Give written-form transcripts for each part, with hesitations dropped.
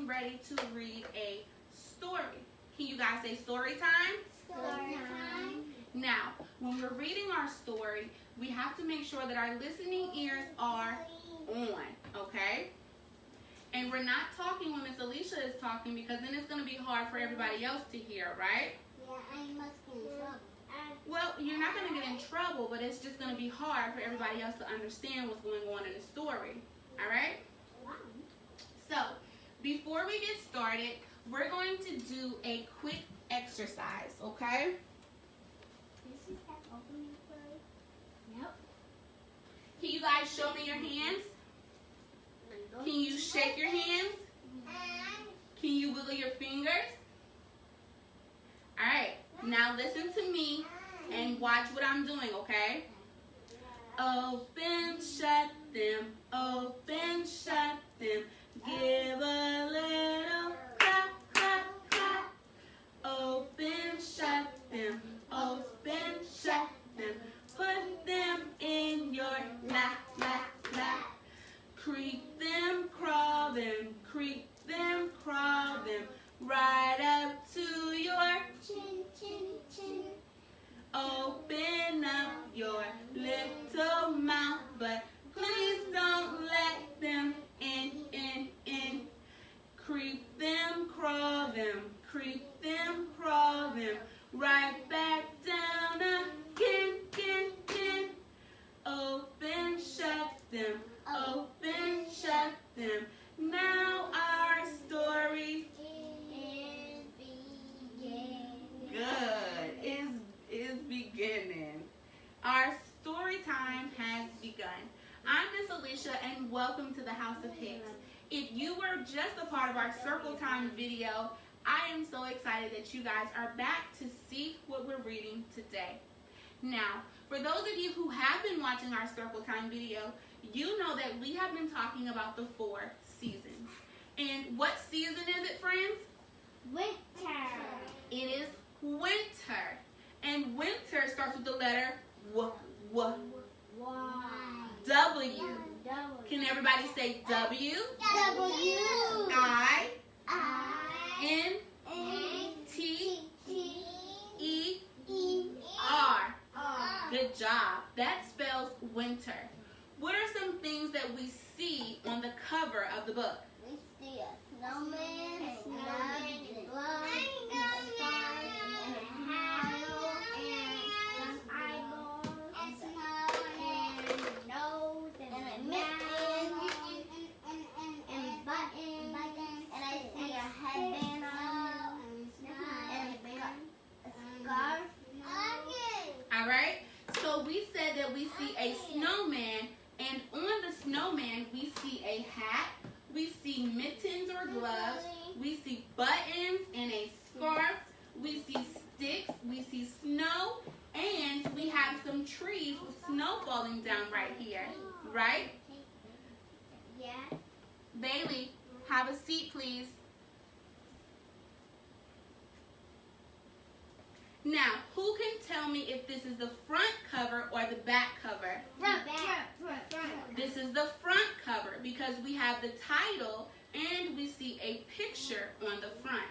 getting ready to read a story. Can you guys say story time? Story time. Now, when we're reading our story, we have to make sure that our listening ears are on, okay? And we're not talking when Miss ALYCIA is talking, because then it's going to be hard for everybody else to hear, right? Yeah, I must get in trouble. Well, you're not going to get in trouble, but it's just going to be hard for everybody else to understand what's going on in the story, all right? So, before we get started, we're going to do a quick exercise, okay? Yep. Can you guys show me your hands? Can you shake your hands? Can you wiggle your fingers? All right, now listen to me and watch what I'm doing, okay? Open, shut them, open, shut them. Give a little clap, clap, clap. Open, shut them, open, shut them. Put them in your lap, lap, lap. Creep them, crawl them, creep them, crawl them. Right up to your Chin, chin, chin. open up your little mouth, but please don't let them in, in, in. Creep them, crawl them, creep them, crawl them. Right back down again, again, again. Open, shut them, open, shut them. Now our story good is beginning. Our story time has begun. I'm Miss ALYCIA and welcome to the House of Hicks. If you were just a part of our circle time video, I am so excited that you guys are back to see what we're reading today. Now, for those of you who have been watching our circle time video, you know that we have been talking about the 4 seasons. And what season is it, friends? Winter. It is winter. And winter starts with the letter W. Y. W. W. Can everybody say W? W. I. I. N. T. E. E. R. R. Good job. That spells winter. What are some things that we see on the cover of the book? We see a snowman, snow, and gloves, and stars, and a hat, and some eyeballs, and snow, and a nose, and a mouth, and buttons, and I see a headband on, and a scarf. All right. So we said that we see a snowman, and on the snowman we see a hat, we see mittens or gloves, we see buttons and a scarf, we see sticks, we see snow, and we have some trees with snow falling down right here, right? Yeah. Bailey, have a seat, please. Now, who can tell me if this is the front cover or the back cover? Front. This is the front cover because we have the title and we see a picture on the front.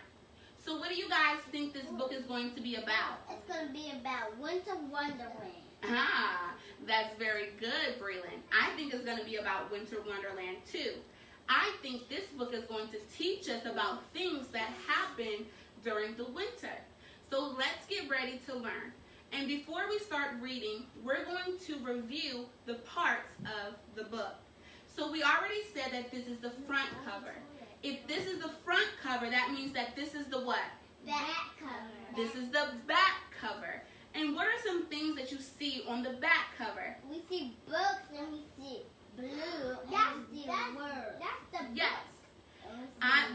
So what do you guys think this book is going to be about? It's going to be about Winter Wonderland. Ah, that's very good, Breland. I think it's going to be about Winter Wonderland too. I think this book is going to teach us about things that happen during the winter. So let's get ready to learn. And before we start reading, we're going to review the parts of the book. So we already said that this is the front cover. If this is the front cover, that means that this is the what? Back cover. This is the back cover. And what are some things that you see on the back cover? We see books and we see blue and we see words. That's the book. Yes.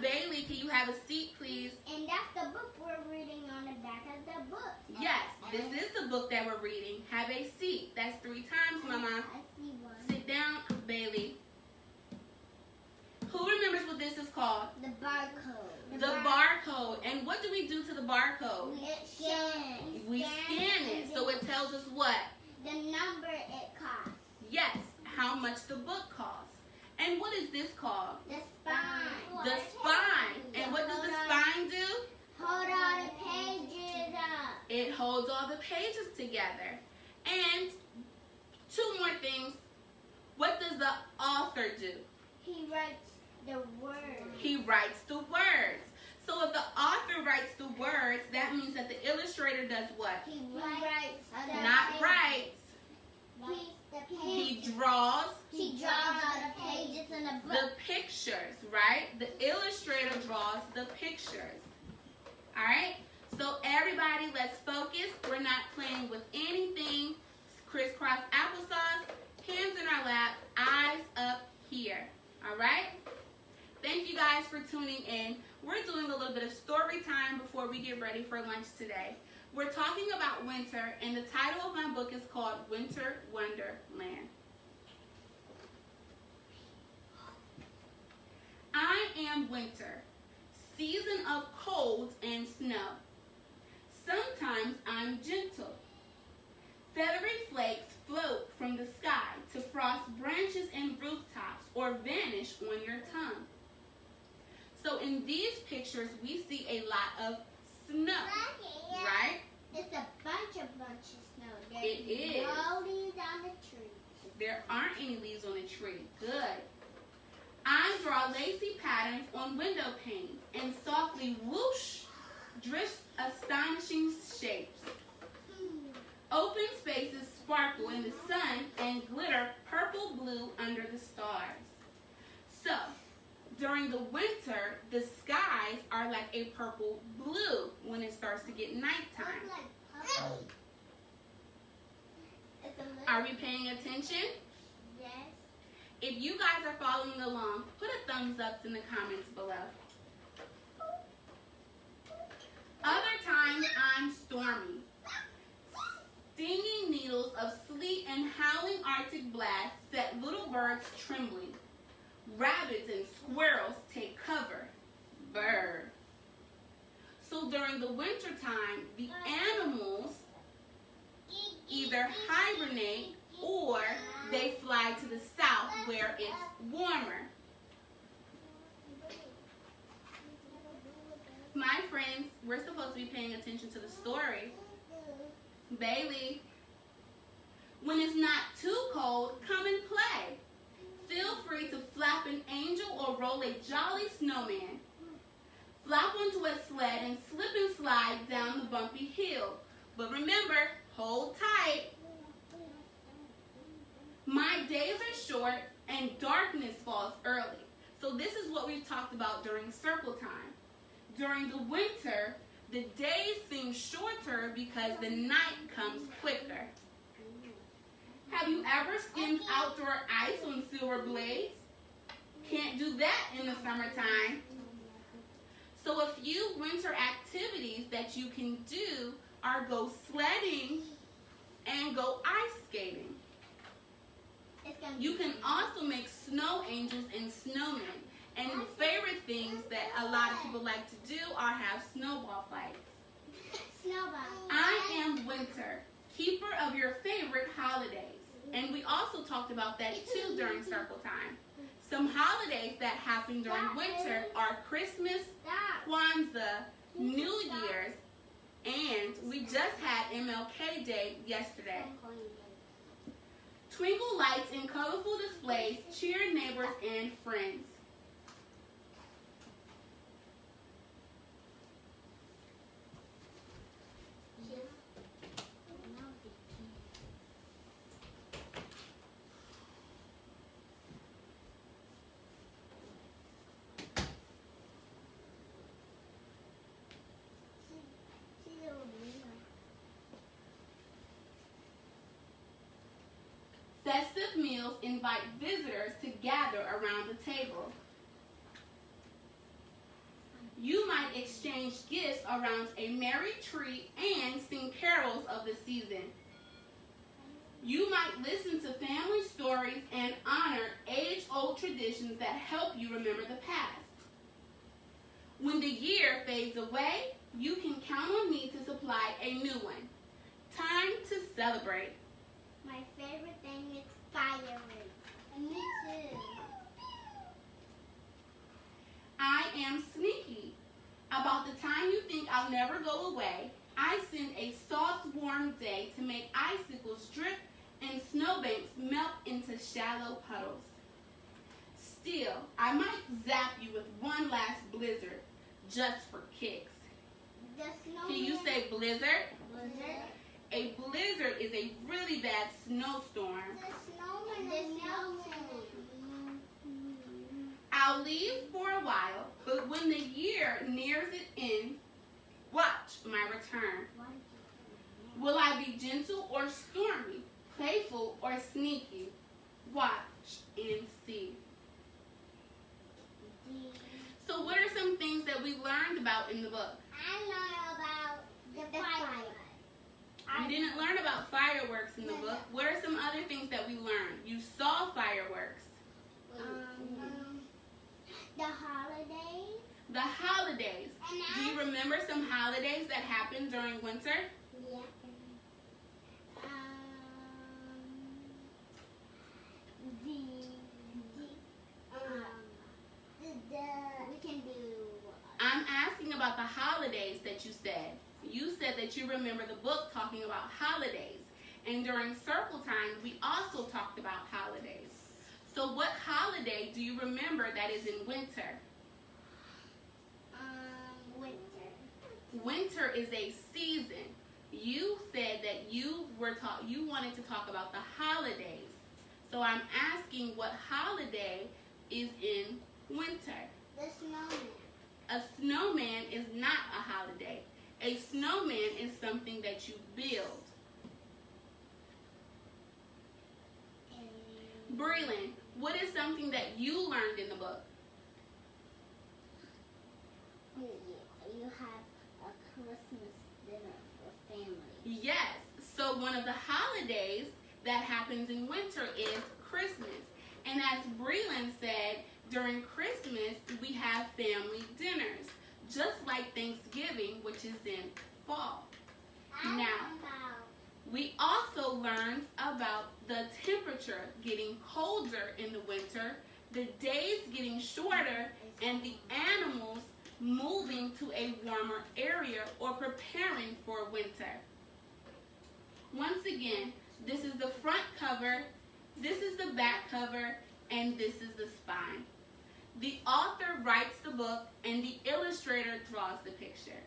Bailey, can you have a seat, please? And that's the book we're reading on the back of the book. Yes, this is the book that we're reading. Have a seat. That's 3 times, Mama. I see one. Sit down, Bailey. Who remembers what this is called? The barcode. The barcode. And what do we do to the barcode? We scan. We scan it. So it tells us what? The number it costs. Yes, how much the book costs. And what is this called? The spine. The spine. And what does the spine do? Hold all the pages up. It holds all the pages together. And two more things. What does the author do? He writes the words. He writes the words. So if the author writes the words, that means that the illustrator does what? He writes. Not writes. He draws. He draws all the pages in the book. The pictures, right? The illustrator draws the pictures. All right? So everybody, let's focus. We're not playing with anything. Crisscross applesauce. Hands in our lap. Eyes up here. All right? Thank you guys for tuning in. We're doing a little bit of story time before we get ready for lunch today. We're talking about winter, and the title of my book is called Winter Wonderland. I am winter, season of cold and snow. Sometimes I'm gentle. Feathery flakes float from the sky to frost branches and rooftops or vanish on your tongue. So in these pictures, we see a lot of snow, right? It's a bunch of snow. It is. No leaves on the tree. There aren't any leaves on the tree. Good. I draw lacy patterns on window panes and softly whoosh drifts astonishing shapes. Open spaces sparkle in the sun and glitter purple blue under the stars. So, during the winter, the skies are like a purple blue when it starts to get nighttime. Are we paying attention? Yes. If you guys are following along, put a thumbs up in the comments below. Other times I'm stormy. Stinging needles of sleet and howling Arctic blasts set little birds trembling. Rabbits and squirrels take cover. Bird. So during the winter time, the animals either hibernate or they fly to the south where it's warmer. My friends, we're supposed to be paying attention to the story. Bailey, when it's not too cold, come and play. Feel free to flap an angel or roll a jolly snowman. Flop onto a sled and slip and slide down the bumpy hill. But remember, hold tight. My days are short and darkness falls early. So this is what we've talked about during circle time. During the winter, the days seem shorter because the night comes quicker. Have you ever skimmed outdoor ice on silver blades? Can't do that in the summertime. So a few winter activities that you can do are go sledding and go ice skating. You can also make snow angels and snowmen. And favorite things that a lot of people like to do are have snowball fights. I am winter, keeper of your favorite holidays. And we also talked about that too during circle time. Some holidays that happen during winter are Christmas, Kwanzaa, New Year's, and we just had MLK Day yesterday. Twinkle lights and colorful displays cheer neighbors and friends. Festive meals invite visitors to gather around the table. You might exchange gifts around a merry tree and sing carols of the season. You might listen to family stories and honor age-old traditions that help you remember the past. When the year fades away, you can count on me to supply a new one. Time to celebrate. My favorite thing is fireworks. And me too. shall never go away. I send a soft, warm day to make icicles drip and snowbanks melt into shallow puddles. Still, I might zap you with one last blizzard, just for kicks. Can you say blizzard? Blizzard. A blizzard is a really bad snowstorm. I'll leave for a while, but when the year nears its end, watch my return. Will I be gentle or stormy, playful or sneaky? Watch and see. So what are some things that we learned about in the book? I learned about the fireworks. We didn't learn about fireworks in the book. What are some other things that we learned? You saw fireworks. The holidays. The holidays. Do you remember some holidays that happened during winter? Yeah. We can do. I'm asking about the holidays that you said. You said that you remember the book talking about holidays. And during circle time, we also talked about holidays. So what holiday do you remember that is in winter? Winter. Winter is a season. You said that you wanted to talk about the holidays. So I'm asking what holiday is in winter? The snowman. A snowman is not a holiday. A snowman is something that you build. Breland, what is something that you learned in the book? You have a Christmas dinner for family. Yes. So one of the holidays that happens in winter is Christmas. And as Breland said, during Christmas, we have family dinners, just like Thanksgiving, which is in fall. Now, we also learned about the temperature getting colder in the winter, the days getting shorter, and the animals moving to a warmer area or preparing for winter. Once again, this is the front cover, this is the back cover, and this is the spine. The author writes the book and the illustrator draws the picture.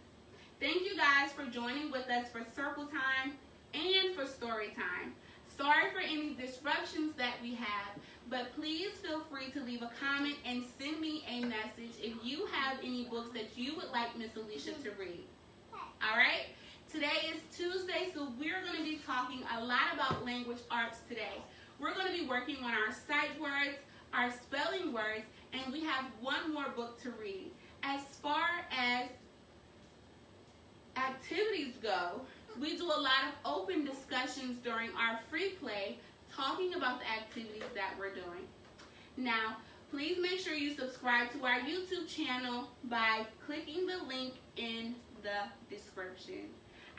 Thank you guys for joining with us for circle time and for story time. Sorry for any disruptions that we have, but please feel free to leave a comment and send me a message if you have any books that you would like Miss Alicia to read. All right? Today is Tuesday, so we're going to be talking a lot about language arts today. We're going to be working on our sight words, our spelling words, and we have one more book to read. As far as activities go, we do a lot of open discussions during our free play talking about the activities that we're doing. Now, please make sure you subscribe to our YouTube channel by clicking the link in the description.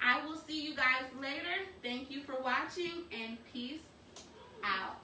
I will see you guys later. Thank you for watching and peace out.